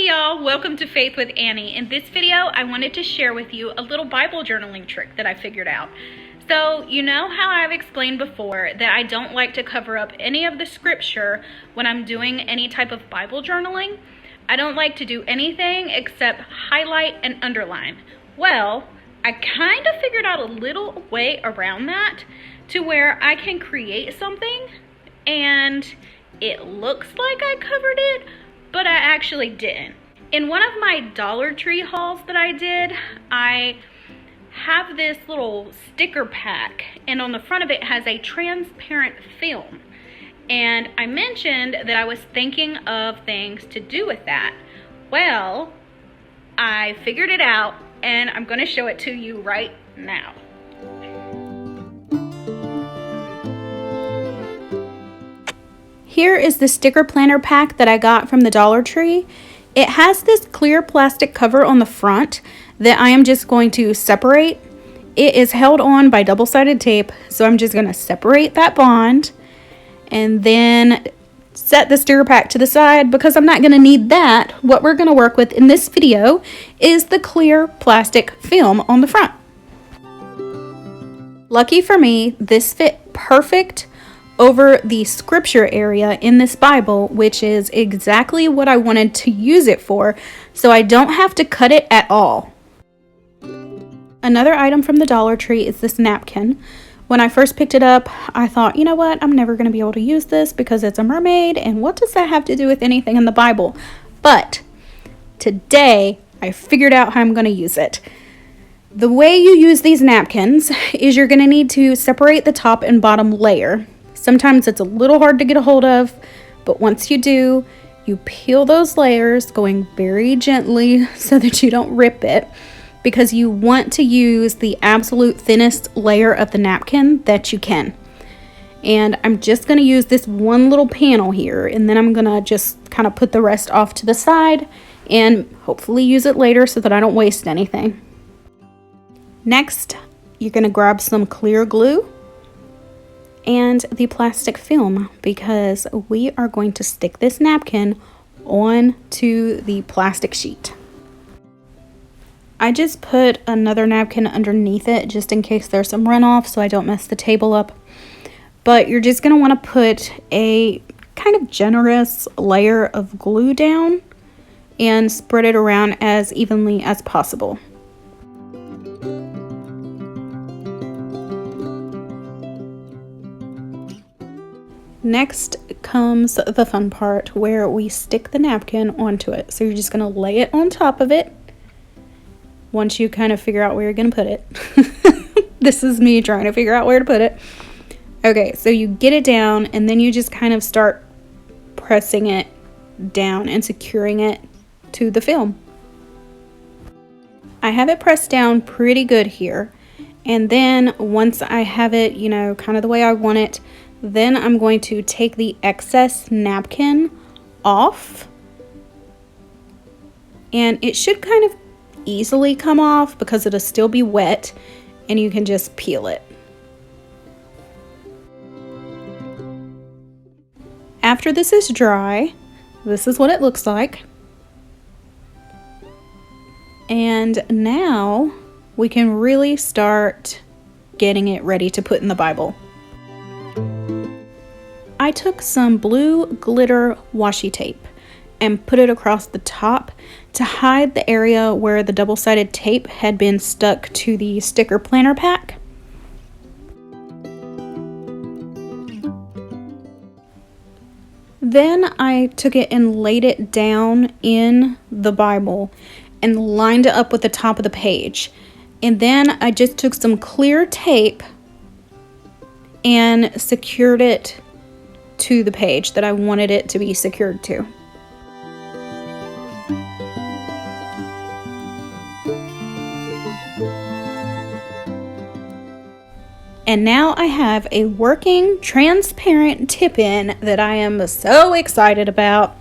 Hey y'all, welcome to Faith with Annie. In this video, I wanted to share with you a little Bible journaling trick that I figured out. So, you know how I've explained before that I don't like to cover up any of the scripture when I'm doing any type of Bible journaling? I don't like to do anything except highlight and underline. Well, I kind of figured out a little way around that to where I can create something and it looks like I covered it, but I actually didn't. In one of my Dollar Tree hauls that I did, I have this little sticker pack, and on the front of it has a transparent film. And I mentioned that I was thinking of things to do with that. Well, I figured it out, and I'm going to show it to you right now. Here is the sticker planner pack that I got from the Dollar Tree. It has this clear plastic cover on the front that I am just going to separate. It is held on by double-sided tape, so I'm just going to separate that bond and then set the sticker pack to the side because I'm not going to need that. What we're going to work with in this video is the clear plastic film on the front. Lucky for me, this fit perfect over the scripture area in this Bible, which is exactly what I wanted to use it for, so I don't have to cut it at all. Another item from the Dollar Tree is this napkin. When I first picked it up, I thought, you know what, I'm never going to be able to use this because it's a mermaid, and what does that have to do with anything in the Bible? But today, I figured out how I'm going to use it. The way you use these napkins is you're going to need to separate the top and bottom layer. Sometimes it's a little hard to get a hold of, but once you do, you peel those layers, going very gently so that you don't rip it, because you want to use the absolute thinnest layer of the napkin that you can. And I'm just going to use this one little panel here, and then I'm going to just kind of put the rest off to the side and hopefully use it later so that I don't waste anything. Next, you're going to grab some clear glue and the plastic film because we are going to stick this napkin onto the plastic sheet. I just put another napkin underneath it just in case there's some runoff so I don't mess the table up. But you're just going to want to put a kind of generous layer of glue down and spread it around as evenly as possible. Next comes the fun part where we stick the napkin onto it. So you're just going to lay it on top of it once you kind of figure out where you're going to put it. This is me trying to figure out where to put it. Okay, so you get it down and then you just kind of start pressing it down and securing it to the film. I have it pressed down pretty good here. And then once I have it, you know, kind of the way I want it, then I'm going to take the excess napkin off, and it should kind of easily come off because it'll still be wet and you can just peel it. After this is dry, this is what it looks like. And now we can really start getting it ready to put in the Bible. I took some blue glitter washi tape and put it across the top to hide the area where the double-sided tape had been stuck to the sticker planner pack. Then I took it and laid it down in the Bible and lined it up with the top of the page. And then I just took some clear tape and secured it to the page that I wanted it to be secured to. And now I have a working transparent tip-in that I am so excited about.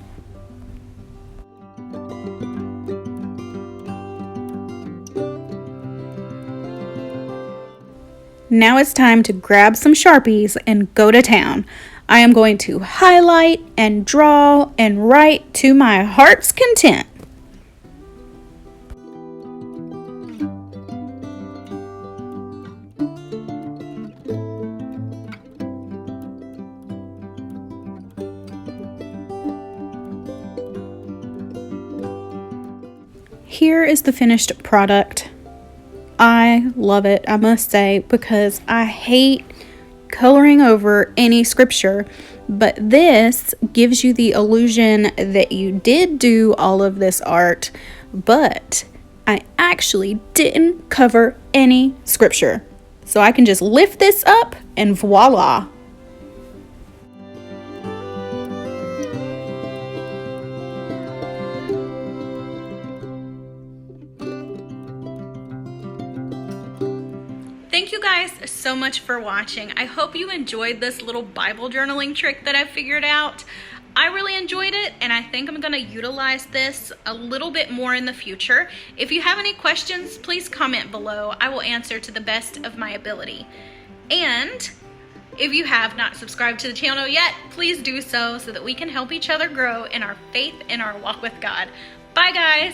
Now it's time to grab some Sharpies and go to town. I am going to highlight and draw and write to my heart's content. here is the finished product. I love it, I must say, because I hate coloring over any scripture, but this gives you the illusion that you did do all of this art, but I actually didn't cover any scripture. So I can just lift this up and voila. Thank you guys so much for watching. I hope you enjoyed this little Bible journaling trick that I figured out. I really enjoyed it, and I think I'm gonna utilize this a little bit more in the future. If you have any questions, please comment below. I will answer to the best of my ability. And if you have not subscribed to the channel yet, please do so that we can help each other grow in our faith and our walk with God. Bye guys.